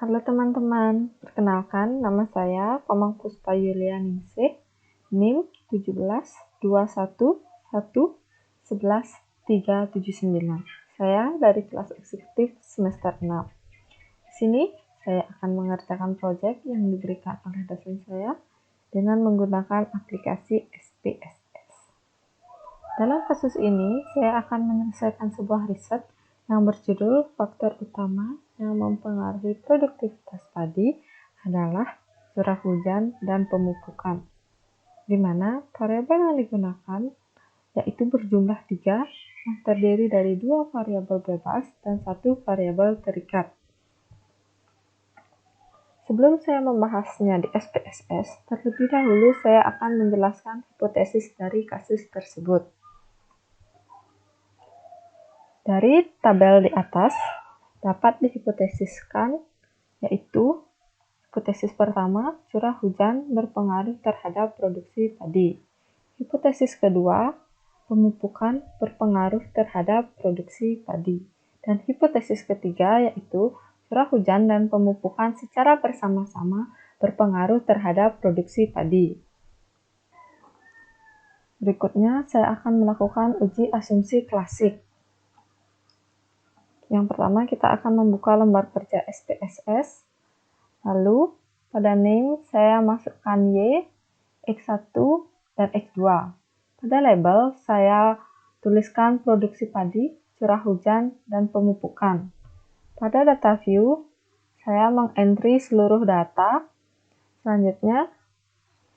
Halo teman-teman, perkenalkan nama saya Komang Puspa Yulianingsih, NIM 17211111379. Saya dari kelas eksekutif semester 6. Di sini saya akan mengerjakan proyek yang diberikan oleh dosen saya dengan menggunakan aplikasi SPSS. Dalam kasus ini, saya akan menyelesaikan sebuah riset yang berjudul faktor utama yang mempengaruhi produktivitas padi adalah curah hujan dan pemupukan, di mana variabel yang digunakan yaitu berjumlah 3 yang terdiri dari 2 variabel bebas dan 1 variabel terikat. Sebelum saya membahasnya di SPSS, terlebih dahulu saya akan menjelaskan hipotesis dari kasus tersebut. Dari tabel di atas dapat dihipotesiskan yaitu hipotesis pertama, curah hujan berpengaruh terhadap produksi padi. Hipotesis kedua, pemupukan berpengaruh terhadap produksi padi. Dan hipotesis ketiga yaitu curah hujan dan pemupukan secara bersama-sama berpengaruh terhadap produksi padi. Berikutnya saya akan melakukan uji asumsi klasik. Yang pertama kita akan membuka lembar kerja SPSS. Lalu pada name saya masukkan Y, X1, dan X2. Pada label saya tuliskan produksi padi, curah hujan, dan pemupukan. Pada data view saya mengentry seluruh data. Selanjutnya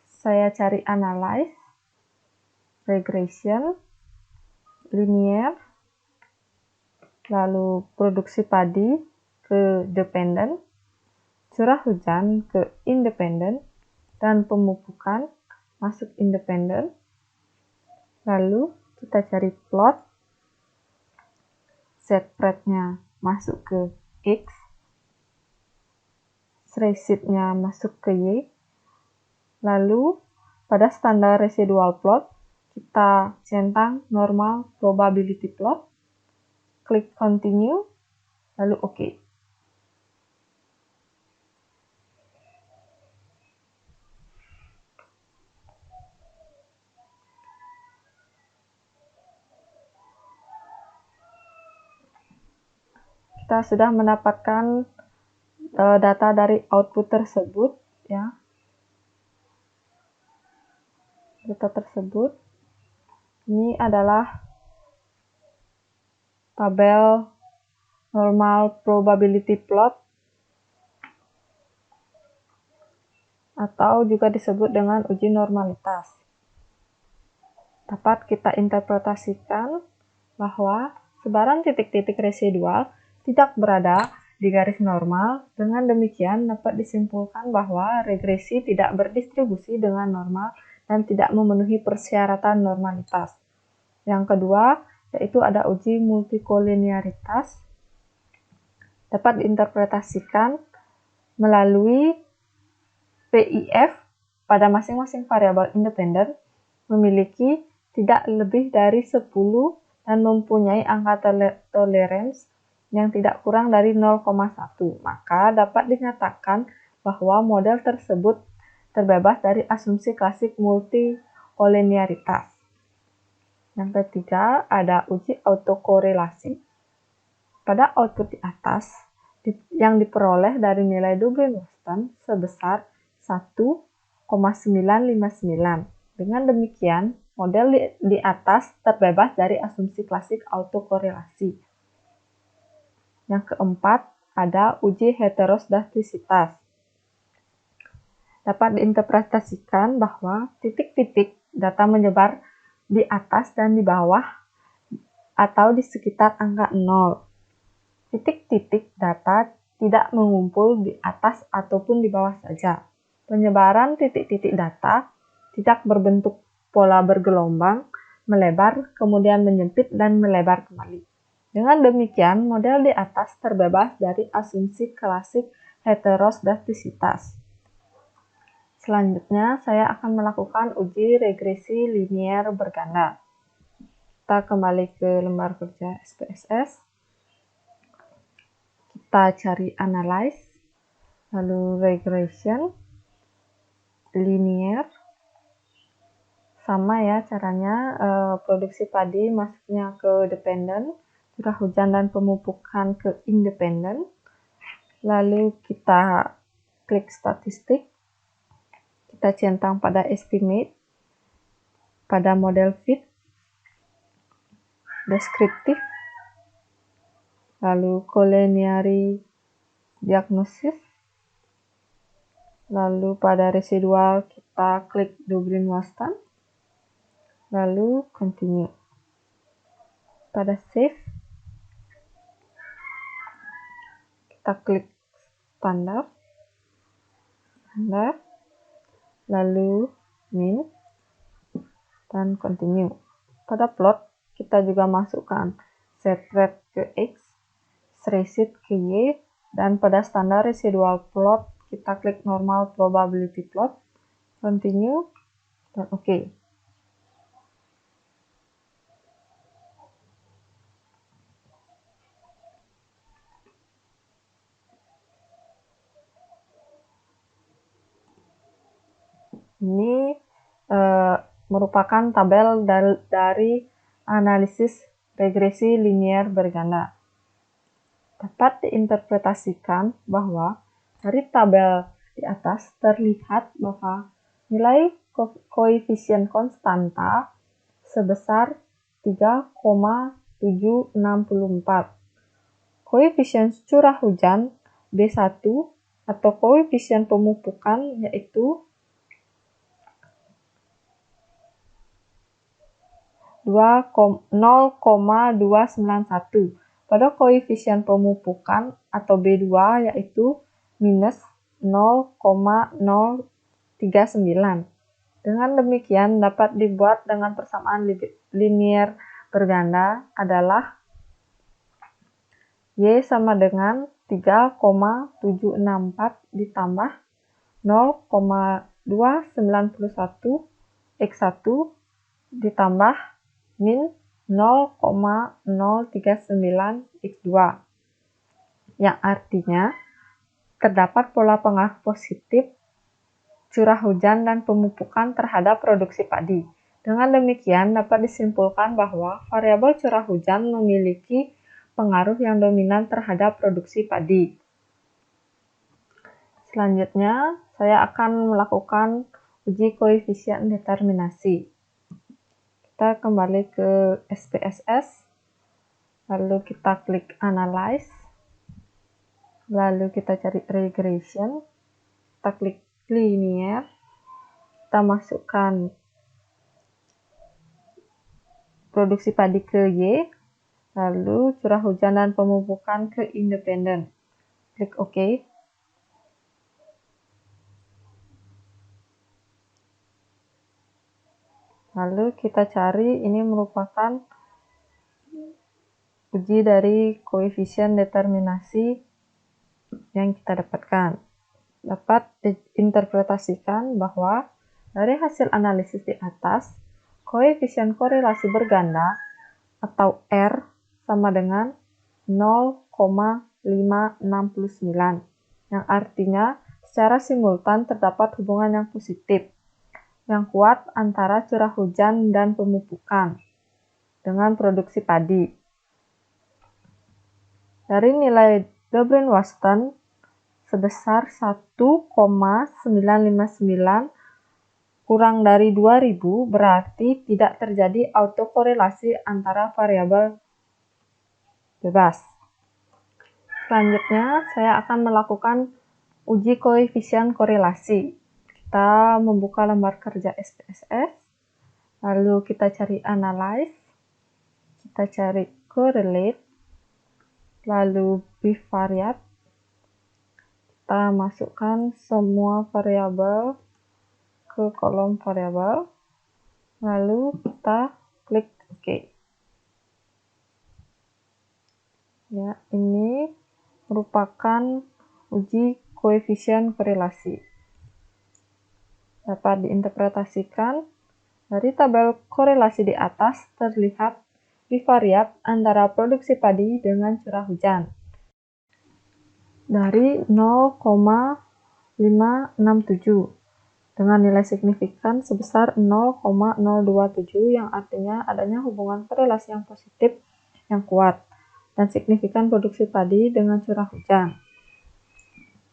saya cari analyze, regression, linear, lalu produksi padi ke dependent, curah hujan ke independent, dan pemupukan masuk independent. Lalu kita cari plot, set spread-nya masuk ke X, residunya masuk ke Y. Lalu pada standar residual plot kita centang normal probability plot, klik continue, lalu OK. Kita sudah mendapatkan data dari output tersebut, ya. Data tersebut ini adalah tabel normal probability plot atau juga disebut dengan uji normalitas. Dapat kita interpretasikan bahwa sebaran titik-titik residual tidak berada di garis normal. Dengan demikian dapat disimpulkan bahwa regresi tidak berdistribusi dengan normal dan tidak memenuhi persyaratan normalitas. Yang kedua, yaitu ada uji multikolinearitas. Dapat diinterpretasikan melalui PIF pada masing-masing variabel independen memiliki tidak lebih dari 10 dan mempunyai angka tolerance yang tidak kurang dari 0,1. Maka dapat dinyatakan bahwa model tersebut terbebas dari asumsi klasik multikolinearitas. Yang ketiga, ada uji autokorelasi. Pada output di atas, yang diperoleh dari nilai Dublin-Watson sebesar 1,959. Dengan demikian, model di atas terbebas dari asumsi klasik autokorelasi. Yang keempat, ada uji heterosdastisitas. Dapat diinterpretasikan bahwa titik-titik data menyebar di atas dan di bawah atau di sekitar angka 0. Titik-titik data tidak mengumpul di atas ataupun di bawah saja. Penyebaran titik-titik data tidak berbentuk pola bergelombang, melebar, kemudian menyempit dan melebar kembali. Dengan demikian, model di atas terbebas dari asumsi klasik heterosdastisitas. Selanjutnya, saya akan melakukan uji regresi linier berganda. Kita kembali ke lembar kerja SPSS. Kita cari analyze, lalu regression, linear. Sama ya caranya, produksi padi masuknya ke dependen, curah hujan dan pemupukan ke independen. Lalu kita klik statistik, kita centang pada estimate, pada model fit, deskriptif, lalu collinear diagnosis, lalu pada residual kita klik Dobryn-Waston, lalu continue. Pada save, kita klik standar, lalu min, dan continue. Pada plot, kita juga masukkan set rate ke X, stressless ke Y, dan pada standar residual plot, kita klik normal probability plot, continue, dan OK. Ini merupakan tabel dari analisis regresi linier berganda. Dapat diinterpretasikan bahwa dari tabel di atas terlihat bahwa nilai koefisien konstanta sebesar 3,764. Koefisien curah hujan B1 atau koefisien pemupukan yaitu 0,291. Pada koefisien pemupukan atau B2 yaitu minus 0,039. Dengan demikian dapat dibuat dengan persamaan linier berganda adalah Y sama dengan 3,764 ditambah 0,291 X1 ditambah min 0,039 X2, yang artinya terdapat pola pengaruh positif curah hujan dan pemupukan terhadap produksi padi. Dengan demikian dapat disimpulkan bahwa variabel curah hujan memiliki pengaruh yang dominan terhadap produksi padi. Selanjutnya, saya akan melakukan uji koefisien determinasi. Kita kembali ke SPSS, lalu kita klik Analyze, lalu kita cari Regression, kita klik Linear, kita masukkan produksi padi ke Y, lalu curah hujan dan pemupukan ke Independen. Klik OK. Lalu kita cari, ini merupakan uji dari koefisien determinasi yang kita dapatkan. Dapat diinterpretasikan bahwa dari hasil analisis di atas, koefisien korelasi berganda atau R sama dengan 0,569, yang artinya secara simultan terdapat hubungan yang positif yang kuat antara curah hujan dan pemupukan dengan produksi padi. Dari nilai Dobryn-Waston sebesar 1,959 kurang dari 2000 berarti tidak terjadi autokorelasi antara variabel bebas. Selanjutnya, saya akan melakukan uji koefisien korelasi. Kita membuka lembar kerja SPSS, lalu kita cari Analyze, kita cari Correlate, lalu bivariate, kita masukkan semua variabel ke kolom variabel, lalu kita klik OK. Ya, ini merupakan uji koefisien korelasi. Dapat diinterpretasikan dari tabel korelasi di atas terlihat bivariat antara produksi padi dengan curah hujan. Dari 0,569 567 dengan nilai signifikan sebesar 0,027 yang artinya adanya hubungan korelasi yang positif yang kuat dan signifikan produksi padi dengan curah hujan.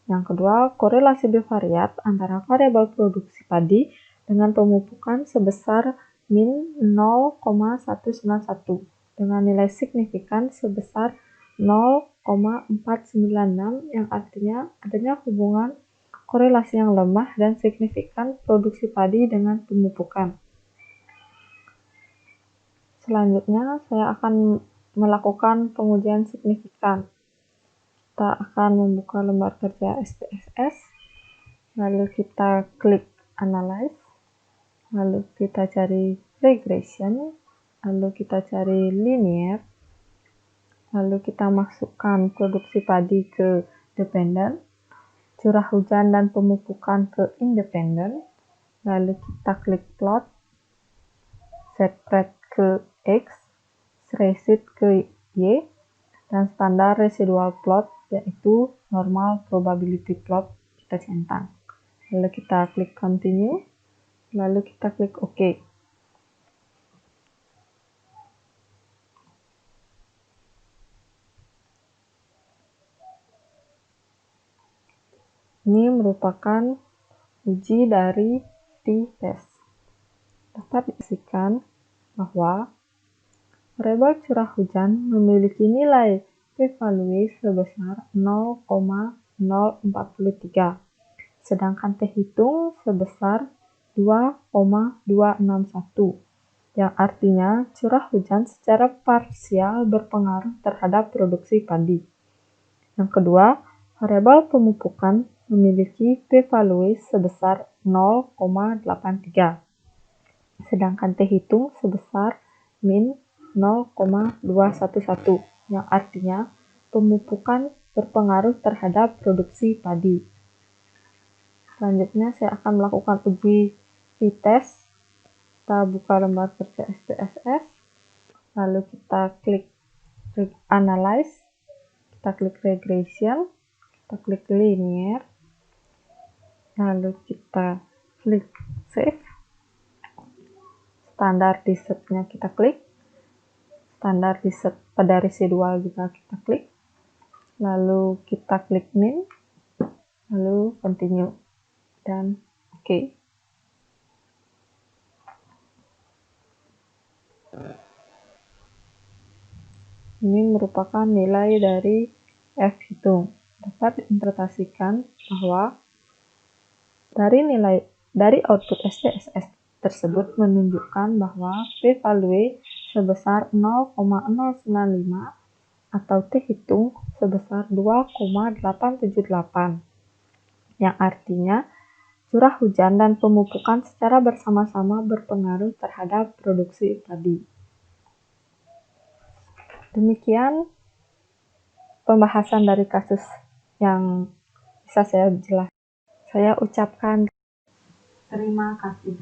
Yang kedua, korelasi bivariat antara variabel produksi padi dengan pemupukan sebesar min 0,191 dengan nilai signifikan sebesar 0,496 yang artinya adanya hubungan korelasi yang lemah dan signifikan produksi padi dengan pemupukan. Selanjutnya, saya akan melakukan pengujian signifikan. Kita akan membuka lembar kerja SPSS, lalu kita klik Analyze, lalu kita cari Regression, lalu kita cari Linear, lalu kita masukkan produksi padi ke Dependent, curah hujan dan pemupukan ke Independent, lalu kita klik Plot, Z-Spread ke X, Stray-Sheet ke Y, dan standar residual plot yaitu normal probability plot kita centang. Lalu kita klik Continue, lalu kita klik OK. Ini merupakan uji dari t-test. Dapat dipastikan bahwa variabel curah hujan memiliki nilai p-value sebesar 0,043, sedangkan t hitung sebesar 2,261, yang artinya curah hujan secara parsial berpengaruh terhadap produksi padi. Yang kedua, variabel pemupukan memiliki p-value sebesar 0,83, sedangkan t hitung sebesar min 0,211, yang artinya pemupukan berpengaruh terhadap produksi padi. Selanjutnya saya akan melakukan uji t-test. Kita buka lembar kerja SPSS, lalu kita klik Analyze, kita klik Regression, kita klik Linear, lalu kita klik Save. Standar di-setnya kita klik, standar di-set pada residual juga kita klik, lalu kita klik Min, lalu Continue, dan OK. Ini merupakan nilai dari F hitung. Dapat diinterpretasikan bahwa dari output SPSS tersebut menunjukkan bahwa p-value sebesar 0,095 atau t hitung sebesar 2,878, yang artinya curah hujan dan pemupukan secara bersama-sama berpengaruh terhadap produksi padi. Demikian pembahasan dari kasus yang bisa saya jelaskan. Saya ucapkan terima kasih.